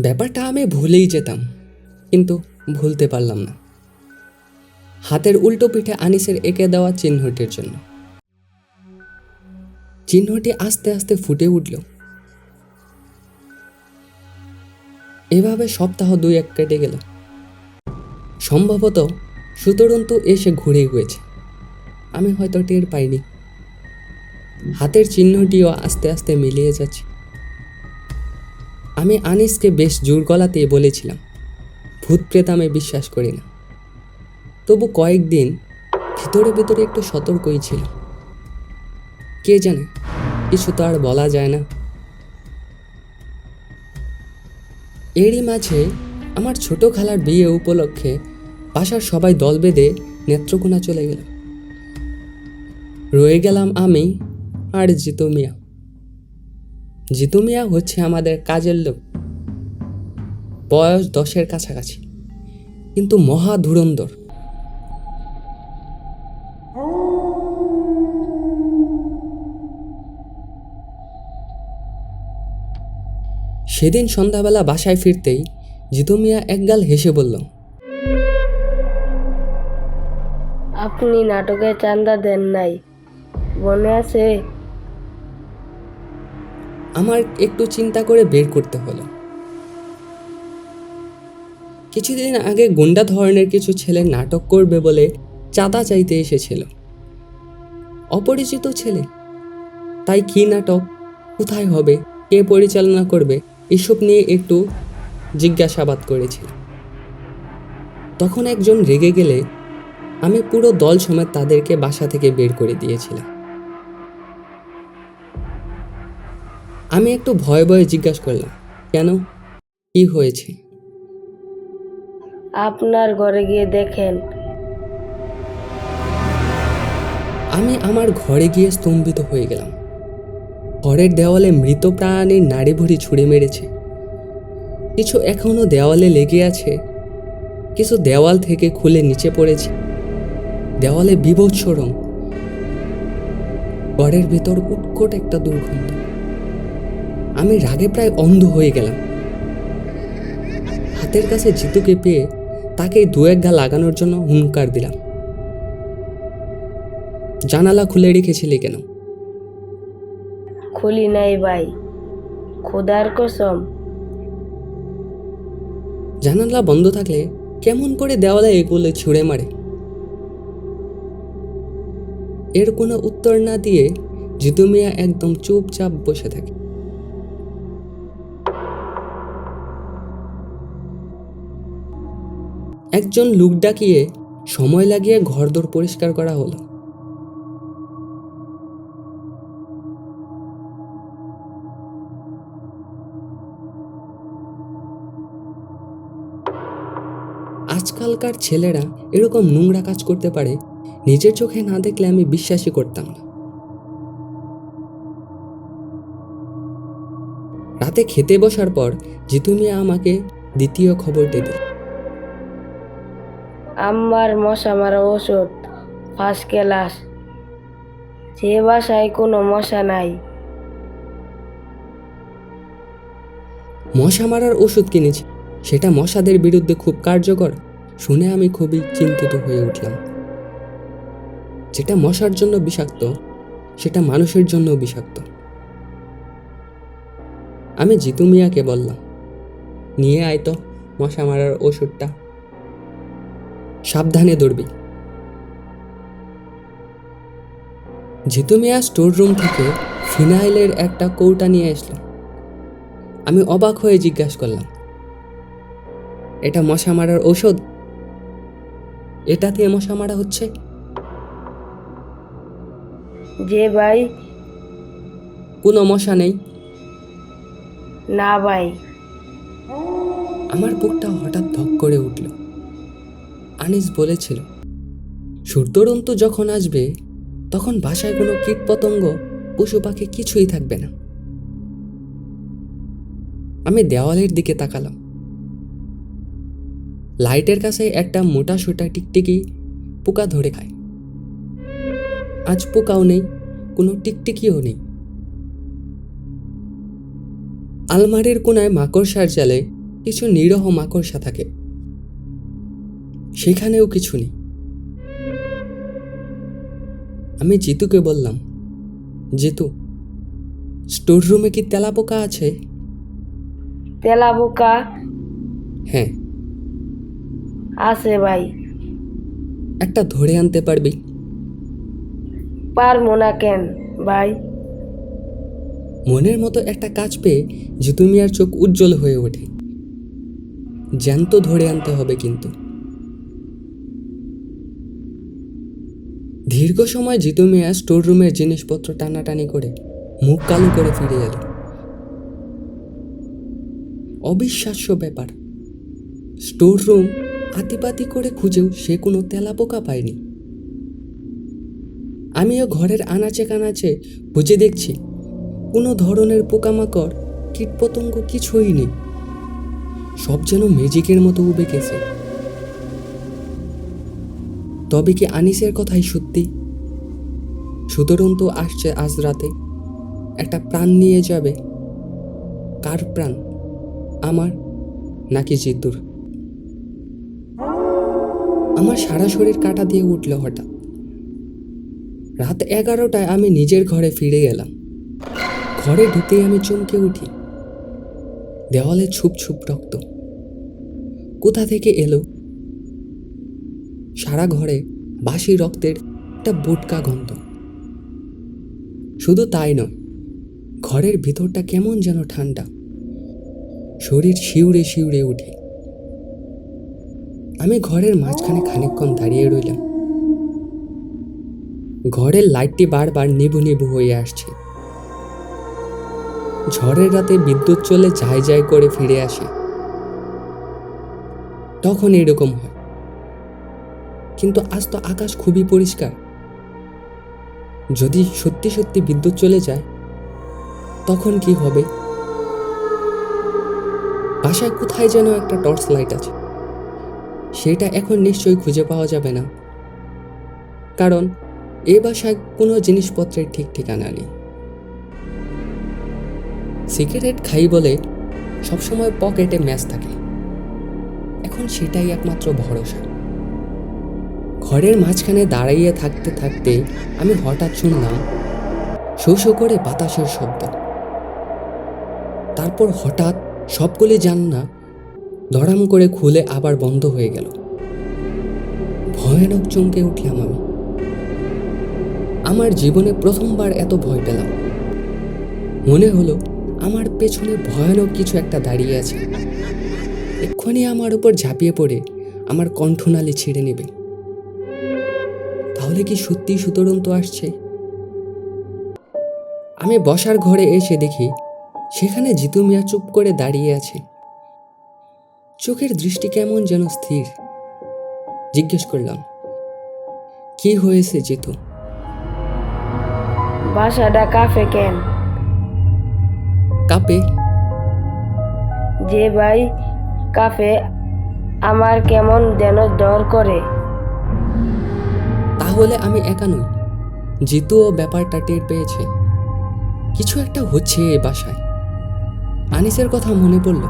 ব্যাপারটা আমি ভুলেই যেতাম, কিন্তু ভুলতে পারলাম না। হাতের উল্টো পিঠে আনিসের এঁকে দেওয়া চিহ্নটির জন্য। চিহ্নটি আস্তে আস্তে ফুটে উঠল। এভাবে সপ্তাহ 2-1 কেটে গেল। সম্ভবত সুতরন্তু এসে ঘুরে গিয়েছে, আমি হয়তো টের পাইনি। হাতের চিহ্নটিও আস্তে আস্তে মিলিয়ে যাচ্ছে। আমি আনিসকে বেশ জোর গলাতে বলেছিলাম, ভূত প্রেত আমি বিশ্বাস করি না। তবু কয়েকদিন ভিতরে ভিতরে একটু সতর্কই ছিল। কে জানে, কিছু তো আর বলা যায় না। এরই মাঝে আমার ছোট খালার বিয়ে উপলক্ষে বাসার সবাই দল বেঁধে নেত্রকোনা চলে গেল। রয়ে গেলাম আমি আর জিতু মিয়া। জিতু মিয়া হচ্ছে আমাদের কাজের লোক, বয়স 10-এর কাছাকাছি, কিন্তু মহা ধুরন্ধর। সেদিন সন্ধ্যাবেলা বাসায় ফিরতেই জিতু মিয়া একগাল হেসে বলল, আপনি নাটকে চাঁদা দেন নাই, মনে আছে? আমার একটু চিন্তা করে বের করতে হলো। কিছুদিন আগে গুন্ডা ধরনের কিছু ছেলে নাটক করবে বলে চাঁদা চাইতে এসেছিল। অপরিচিত ছেলে, তাই কি নাটক, কোথায় হবে, কে পরিচালনা করবে, এসব নিয়ে একটু জিজ্ঞাসাবাদ করেছিল। তখন একজন রেগে গেলে আমি পুরো দল সমেত তাদেরকে বাসা থেকে বের করে দিয়েছিলাম। আমি একটু ভয়ে ভয়ে জিজ্ঞাসা করলাম, কেন, কি হয়েছে? আপনার ঘরে গিয়ে দেখেন। আমি আমার ঘরে গিয়ে স্তম্ভিত হয়ে গেলাম। ঘরের দেওয়ালে মৃত প্রাণীর নাড়িভুড়ি ছুঁড়ে মেরেছে। কিছু এখনো দেওয়ালে লেগে আছে, কিছু দেওয়াল থেকে খুলে নিচে পড়েছে। দেওয়ালে বীভৎস রং। ঘরের ভেতর উৎকট একটা দুর্গন্ধ। আমি রাগে প্রায় অন্ধ হয়ে গেলাম। হাতের কাছে জিতুকে পেয়ে তাকে 2-1 ঘা লাগানোর জন্য হুঙ্কার দিলাম, জানালা খুলে রেখেছিলি কেন? খুলি নাই ভাই, খোদার কসম। জানালা বন্ধ থাকলে কেমন করে দেওয়ালে এগুলো ছুঁড়ে মারে? এর কোনো উত্তর না দিয়ে জিতু মিয়া একদম চুপচাপ বসে থাকে। একজন লোক ডাকিয়ে সময় লাগিয়ে ঘরদোর পরিষ্কার করা হলো। আজকালকার ছেলেরা এরকম নোংরা কাজ করতে পারে, নিজের চোখে না দেখলে আমি বিশ্বাসই করতাম না। রাতে খেতে বসার পর জিতু মিয়া আমাকে দ্বিতীয় খবরটি দিল। আমার মশা মারা ওষুধ ফার্স্ট ক্লাস। যে বাসায় কোনো মশা নাই, মশা মারার ওষুধ কিনেছি, সেটা মশাদের বিরুদ্ধে খুব কার্যকর। শুনে আমি খুবই চিন্তিত হয়ে উঠলাম। যেটা মশার জন্য বিষাক্ত, সেটা মানুষের জন্য বিষাক্ত। আমি জিতু মিয়াকে বললাম, নিয়ে আয় তো মশা মারার ওষুধটা, সাবধানে ধরবি। জিতু মিয়া স্টোর রুম থেকে ফিনাইলের একটা কৌটা নিয়ে আসলো। আমি অবাক হয়ে জিজ্ঞাসা করলাম, এটা মশা মারার ঔষধ? এটা দিয়ে মশা মারা হচ্ছে? যে ভাই। কোনো মশা নেই। না ভাই। আমার বুকটা হঠাৎ ধক করে উঠল। আনিস বলেছিল, সূর্যরন্তু যখন আসবে তখন বাসায় কোনো কীট পতঙ্গ, পশু পাখি কিছুই থাকবে না। আমি দেওয়ালের দিকে তাকালাম। লাইটের কাছে একটা মোটা সোটা টিকটিকি পোকা ধরে খায়। আজ পোকাও নেই, কোনো টিকটিকিও নেই। আলমারির কোনায় মাকড়সার জালে কিছু নিরহ মাকড়সা থাকে, সেখানেও কিছু নেই। আমি জিতুকে বললাম, জিতু, স্টোর রুমে কি তেলাপোকা আছে? তেলাপোকা হ্যাঁ। আছে ভাই। একটা ধরে আনতে পারবি? পারবো না কেন ভাই? মনের মতো একটা কাজ পেয়ে জিতু মিয়ার চোখ উজ্জ্বল হয়ে ওঠে। জ্যান্ত ধরে আনতে হবে কিন্তু। দীর্ঘ সময় জিতু মিয়া স্টোর রুমের জিনিসপত্র টানাটানি করে মুখ কালো করে ফিরে এলো। অবিশ্বাস্য ব্যাপার, স্টোর রুম আতিপাতি করে খুঁজেও সে কোনো তেলাপোকা পায়নি। আমিও ঘরের আনাচে কানাচে খুঁজে দেখছি, কোনো ধরনের পোকামাকড় কীটপতঙ্গ কিছুই নেই। সব যেন ম্যাজিকের মতো উবে গেছে। তবে কি আনিসের কথাই সত্যি? সুতরণ তো আসছে আজ রাতে, একটা প্রাণ নিয়ে যাবে। কার প্রাণ, আমার নাকি জিতুর? আমার সারা শরীর কাটা দিয়ে উঠল হঠাৎ। রাত 11টায় আমি নিজের ঘরে ফিরে এলাম। ঘরে ঢুকতেই আমি চমকে উঠি। দেওয়ালে ছুপ ছুপ রক্ত। কোথা থেকে এলো? সারা ঘরে বাসি রক্তের একটা বোটকা গন্ধ। শুধু তাই নয়, ঘরের ভিতরটা কেমন যেন ঠান্ডা, শরীর শিউরে শিউরে উঠে। আমি ঘরের মাঝখানে খানিকক্ষণ দাঁড়িয়ে রইলাম। ঘরের লাইটটি বারবার নিভু নিভু হয়ে আসছে। ঝড়ের রাতে বিদ্যুৎ চলে যায় যায় করে ফিরে আসে, তখন এরকম হয়। কিন্তু আজ তো আকাশ খুবই পরিষ্কার। যদি সত্যি সত্যি বিদ্যুৎ চলে যায় তখন কি হবে? বাসায় কোথায় যেন একটা টর্চ লাইট আছে, সেটা এখন নিশ্চয়ই খুঁজে পাওয়া যাবে না, কারণ এ বাসায় কোনো জিনিসপত্রের ঠিক ঠিকানা নেই। সিগারেট খাই বলে সবসময় পকেটে ম্যাচ থাকে, এখন সেটাই একমাত্র ভরসা। ঘরের মাঝখানে দাঁড়িয়ে থাকতে থাকতে আমি হঠাৎ শুনলাম শো শো করে বাতাসের শব্দ। তারপর হঠাৎ সবগুলি জানলা ধড়াম করে খুলে আবার বন্ধ হয়ে গেল। ভয়ানক চমকে উঠলাম আমি। আমার জীবনে প্রথমবার এত ভয় পেলাম। মনে হলো আমার পেছনে ভয়ানক কিছু একটা দাঁড়িয়ে আছে, এক্ষুনি আমার উপর ঝাঁপিয়ে পড়ে আমার কণ্ঠনালী ছিঁড়ে নেবে। তাহলে কি সত্যি সুতরন্ত আসছে? আমি বসার ঘরে এসে দেখি সেখানে জিতু মিয়া চুপ করে দাঁড়িয়ে আছে। চোখের দৃষ্টি কেমন যেন স্থির। জিজ্ঞেস করলাম, কি হয়েছে জিতু? বাসাটা কাফে কেন? কাঁপে? যে ভাই কাফে, আমার কেমন যেন ডর করে। তাহলে আমি একা নই, জিতুও ব্যাপারটা টের পেয়েছে। কিছু একটা হচ্ছে এ বাসায়। আনিসের কথা মনে পড়ল,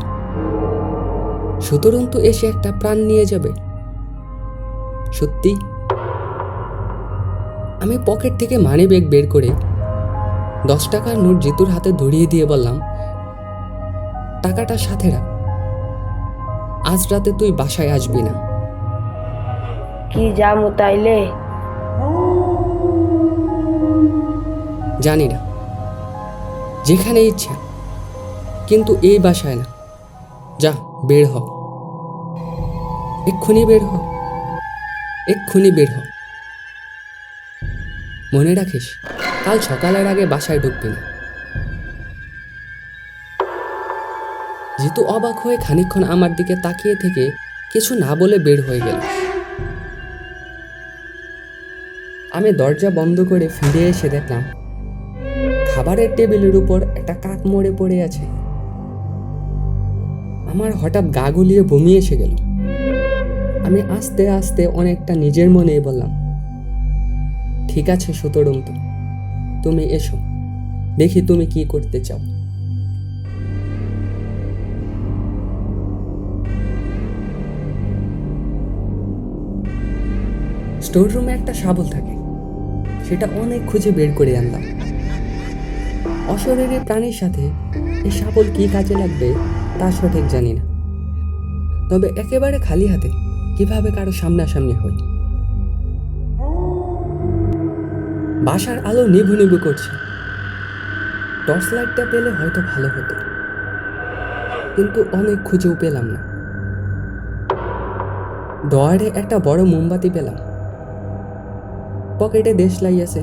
সুতরন্ত এসে একটা প্রাণ নিয়ে যাবে। সত্যি? আমি পকেট থেকে মানি ব্যাগ বের করে 10 টাকার নোট জিতুর হাতে ধরিয়ে দিয়ে বললাম, টাকাটা সাথে রাখ, আজ রাতে তুই বাসায় আসবি না। কি জামু তাইলে? জানি না, যেখানে ইচ্ছা, কিন্তু এই বাসায় না। যা, বের হ, এক্ষুনি বের হ, এক্ষুনি বের হ। মনে রাখিস, কাল সকালের আগে বাসায় ঢুকবি না। জিতু অবাক হয়ে খানিকক্ষণ আমার দিকে তাকিয়ে থেকে কিছু না বলে বের হয়ে গেল। আমি দরজা বন্ধ করে ফিরে এসে দেখলাম খাবারের টেবিলের উপর একটা কাক মরে পড়ে আছে। আমার হঠাৎ গা গুলিয়ে বমি এসে গেল। আমি আস্তে আস্তে অনেকটা নিজের মনেই বললাম, ঠিক আছে সুতরন্ত, তুমি এসো, দেখি তুমি কি করতে চাও। স্টোর রুমে একটা শাবল থাকে, সেটা অনেক খুঁজে বের করে আনলাম। অশরীরী প্রাণীর সাথে এই শাবল কি কাজে লাগবে তা সঠিক জানি না, তবে একেবারে খালি হাতে কিভাবে কারো সামনাসামনি হই। বাসার আলো নিভু নিভু করছে, টর্চ লাইটটা পেলে হয়তো ভালো হতো, কিন্তু অনেক খুঁজেও পেলাম না। ডয়ারে একটা বড় মোমবাতি পেলাম, পকেটে দেশলাই আছে,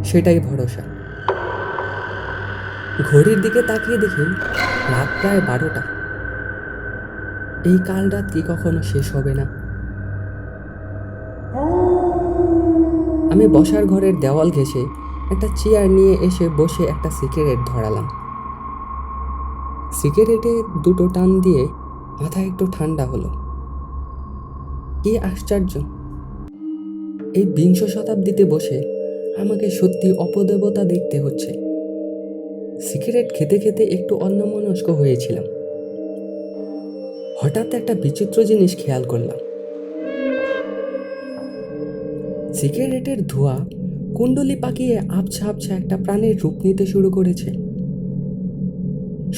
সেটাই ভরসা। ঘড়ির দিকে তাকিয়ে দেখি রাত প্রায় 12টা। এই কাল রাত কি কখনো শেষ হবে না? আমি বসার ঘরের দেওয়াল ঘেঁষে একটা চেয়ার নিয়ে এসে বসে একটা সিগারেট ধরালাম। সিগারেটে দুটো টান দিয়ে মাথা একটু ঠান্ডা হলো। কি আশ্চর্য, এই বিংশ শতাব্দীতে বসে আমাকে সত্যি অপদেবতা দেখতে হচ্ছে। সিগারেট খেতে খেতে একটু অন্যমনস্ক হয়েছিলাম। হঠাৎ একটা বিচিত্র জিনিস খেয়াল করলাম। সিগারেটের ধোঁয়া কুণ্ডলি পাকিয়ে আবছা আবছা একটা প্রাণের রূপ নিতে শুরু করেছে।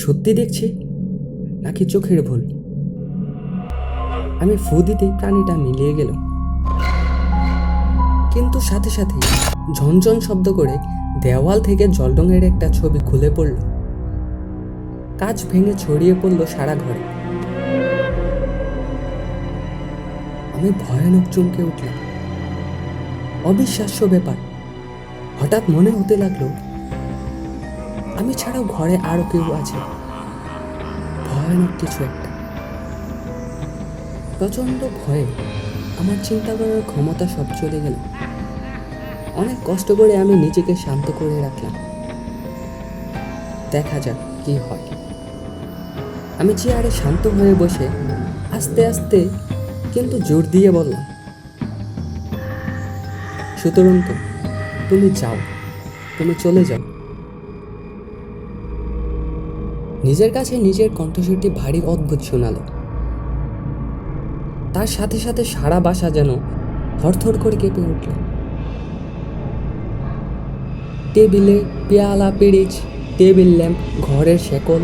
সত্যি দেখছি নাকি চোখের ভুল? আমি ফু দিতেই প্রাণীটা মিলিয়ে গেল, কিন্তু সাথে সাথে ঝনঝন শব্দ করে দেওয়াল থেকে জলডঙের একটা ছবি খুলে পড়ল। কাঁচ ভেঙে ছড়িয়ে পড়ল সারা ঘরে। আমি ভয়ানক চমকে উঠলাম। অবিশ্বাস্য ব্যাপার। হঠাৎ মনে হতে লাগলো আমি ছাড়াও ঘরে আরো কেউ আছে, ভয়ানক কিছু একটা। প্রচন্ড ভয়ে আমার চিন্তা করার ক্ষমতা সব চলে গেল। অনেক কষ্ট করে আমি নিজেকে শান্ত করে রাখলাম, দেখা যাক কি হয়। আমি চেয়ারে শান্ত হয়ে বসে আস্তে আস্তে কিন্তু জোর দিয়ে বললাম, সুতরাং তো তুমি যাও, তুমি চলে যাও। নিজের কাছে নিজের কণ্ঠস্বরটি ভারী অদ্ভুত শোনালো। তার সাথে সাথে সারা বাসা যেন থরথর করে কেঁপে উঠল। টেবিলে পেয়ালা, পিরিচ, টেবিল ল্যাম্প, ঘরের শেকল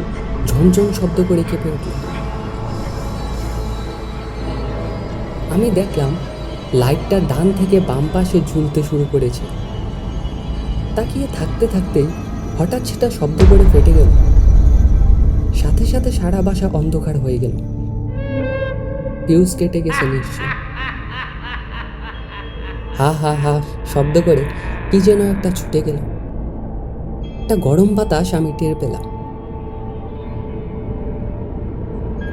ঝনঝন শব্দ করে কেঁপে উঠল। আমি দেখলাম লাইটটা ডান থেকে বাম পাশে ঝুলতে শুরু করেছে। তাকিয়ে থাকতে থাকতেই হঠাৎ সেটা শব্দ করে ফেটে গেল। সাথে সাথে সারা বাসা অন্ধকার হয়ে গেল। ফিউজ কেটে গেছে নিশ্চয়। হা হা হা শব্দ করে কি যেন একটা ছুটে গেল। একটা গরম বাতাস আমি টের পেলাম।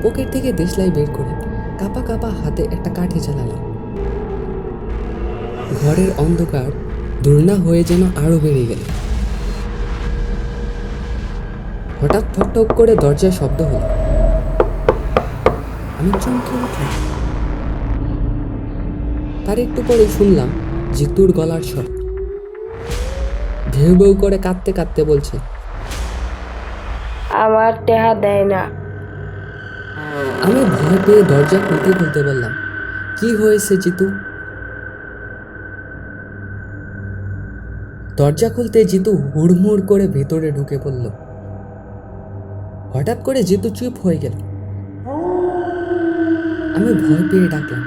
পকেট থেকে দেশলাই বের করে কাপা কাপা হাতে একটা কাঠি জ্বালালাম। ঘরের অন্ধকার দুর্না হয়ে যেন আরো বেড়ে গেল। হঠাৎ ঠক ঠক করে দরজায় শব্দ হলো। আমি চমকে উঠলাম। তার একটু পরে শুনলাম জিতুর গলার স্বর। ভেউ ভেউ করে কাঁদতে কাঁদতে বলছে, আমার টেহা দেয় না। আমি ভয় পেয়ে দরজা খুলতে খুলতে বললাম, কি হয়েছে জিতু? দরজা খুলতে জিতু হুড়মুড় করে ভেতরে ঢুকে পড়ল। হঠাৎ করে জিতু চুপ হয়ে গেল। আমি ভয় পেয়ে ডাকলাম,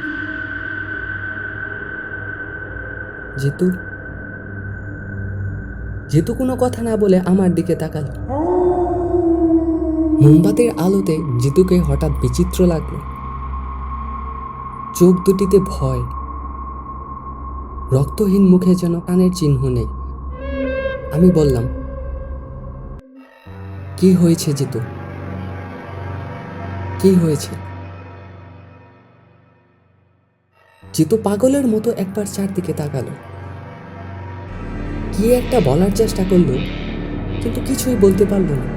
জিতু। জিতু কোনো কথা না বলে আমার দিকে তাকালো। মোমবাতির আলোতে জিতুকে হঠাৎ বিচিত্র লাগলো। চোখ দুটিতে ভয়, রক্তহীন মুখে যেন প্রাণের চিহ্ন নেই। আমি বললাম, কি হয়েছে জিতু, কি হয়েছে? জিতু পাগলের মতো একবার চারদিকে তাকালো। কি একটা বলার চেষ্টা করলো, কিন্তু কিছুই বলতে পারল না।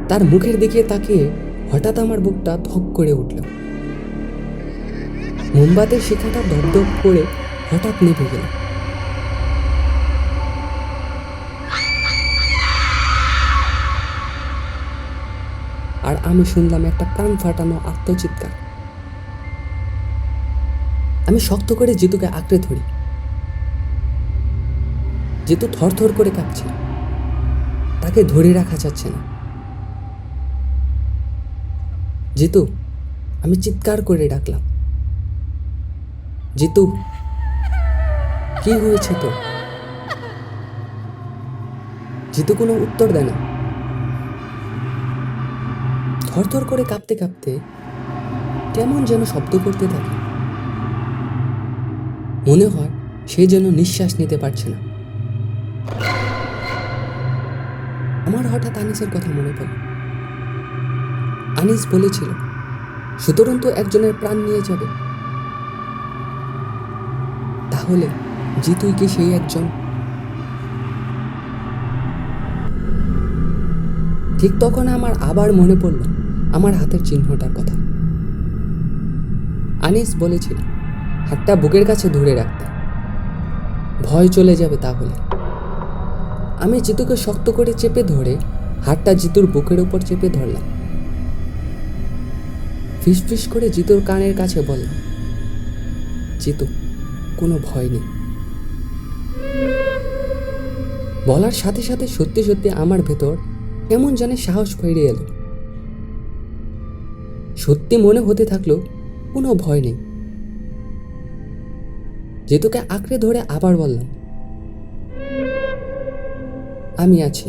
তার মুখের দিকে তাকিয়ে হঠাৎ আমার বুকটা ধক করে উঠল। মোমবাতির শিখাটা দপদপ করে হঠাৎ নিভে গেল। আর আমি শুনলাম একটা প্রাণ ফাটানো আত্মচিৎকার। আমি শক্ত করে জিতুকে আঁকড়ে ধরি। জিতু থরথর করে কাঁপছে, তাকে ধরে রাখা যাচ্ছে না। জিতু, আমি চিৎকার করে ডাকলাম, জিতু, কি হয়েছে তো? জিতু কোনো উত্তর দেয় না। থরথর করে কাঁপতে কাঁপতে কেমন যেন শব্দ করতে থাকে। মনে হয় সে যেন নিঃশ্বাস নিতে পারছে না। আমার হঠাৎ আনিসের কথা মনে পড়ল। আনিস বলেছিল, সুতরাং তো একজনের প্রাণ নিয়ে যাবে। তাহলে জিতুই কি সেই একজন? ঠিক তখন আমার আবার মনে পড়ল আমার হাতের চিহ্নটার কথা। আনিস বলেছিল হাতটা বুকের কাছে ধরে রাখতে, ভয় চলে যাবে তাহলে। আমি জিতুকে শক্ত করে চেপে ধরে হাতটা জিতুর বুকের উপর চেপে ধরলাম। ফিসফিস করে জিতুর কানের কাছে বললাম, জিতু, কোনো ভয় নেই। বলার সাথে সাথে সত্যি সত্যি আমার ভেতর কেমন জানে সাহস ফিরে এলো। সত্যি মনে হতে থাকলো কোনো ভয় নেই। জিতুকে আঁকড়ে ধরে আবার বললাম, আমি আছি,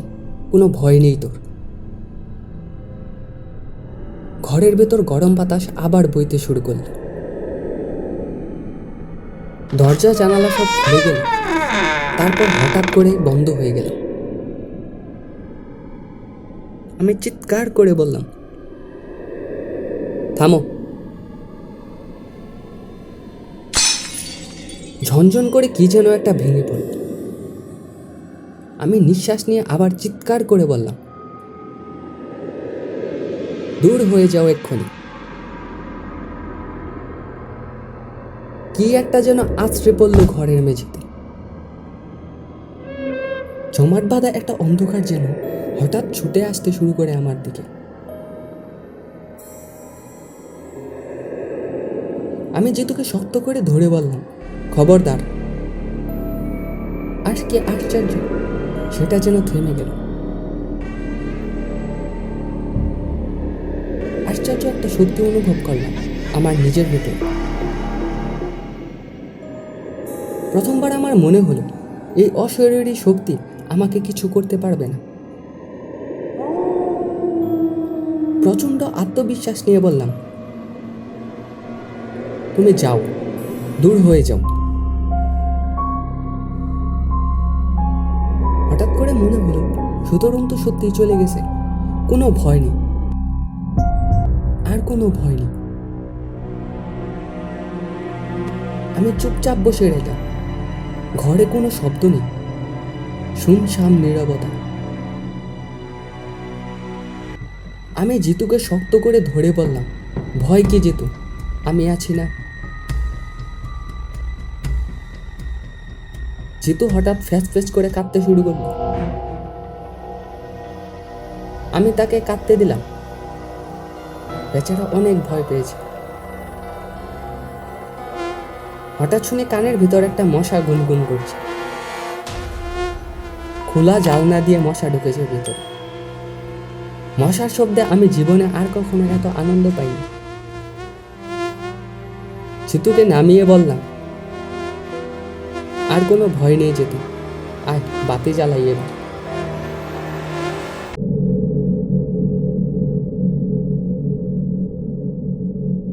কোনো ভয় নেই তোর। ঘরের ভেতর গরম বাতাস আবার বইতে শুরু করল। দরজা জানালা সব খুলে গেল, তারপর হঠাৎ করে বন্ধ হয়ে গেল। আমি চিৎকার করে বললাম, থামো। ঝনঝন করে কি যেন একটা ভেঙে পড়ল। আমি নিঃশ্বাস নিয়ে আবার চিৎকার করে বললাম, দূর হয়ে যাও এক্ষুনি। কি একটা যেন আছড়ে পড়ল ঘরের মেঝেতে। জমাট বাঁধা একটা অন্ধকার যেন হঠাৎ ছুটে আসতে শুরু করে আমার দিকে। আমি জিতুকে শক্ত করে ধরে বললাম, খবরদার। আর কি আশ্চর্য, সেটা যেন থেমে গেল। আশ্চর্য একটা সত্যি অনুভব করলাম আমার নিজের ভেতর। প্রথমবার আমার মনে হলো এই অশরীরী শক্তি আমাকে কিছু করতে পারবে না। প্রচণ্ড আত্মবিশ্বাস নিয়ে বললাম, তুমি যাও, দূর হয়ে যাও। হঠাৎ করে মনে হলো সুতরাং তো সত্যিই চলে গেছে, কোনো ভয় নেই, আর কোনো ভয় নেই। আমি চুপচাপ বসে রইলাম। ঘরে কোনো শব্দ নেই, শুনশান নীরবতা। আমি জিতুকে শক্ত করে ধরে বললাম, ভয় কি জিতু, আমি আছি না। জিতু হঠাৎ ফ্যাস ফ্যাস করে কাঁদতে শুরু করলো। আমি তাকে কাঁদতে দিলাম। বেচারা অনেক ভয় পেয়েছে। হঠাৎ শুনে কানের ভিতর একটা মশা গুনগুন করছে। খোলা জানলা দিয়ে মশা ঢুকেছে ভিতরে। মশার শব্দে আমি জীবনে আর কখনো এত আনন্দ পাইনি। জিতুকে নামিয়ে বললাম, আর কোনো ভয় নেই জিতু, আয় বাতি জ্বালাই এবার।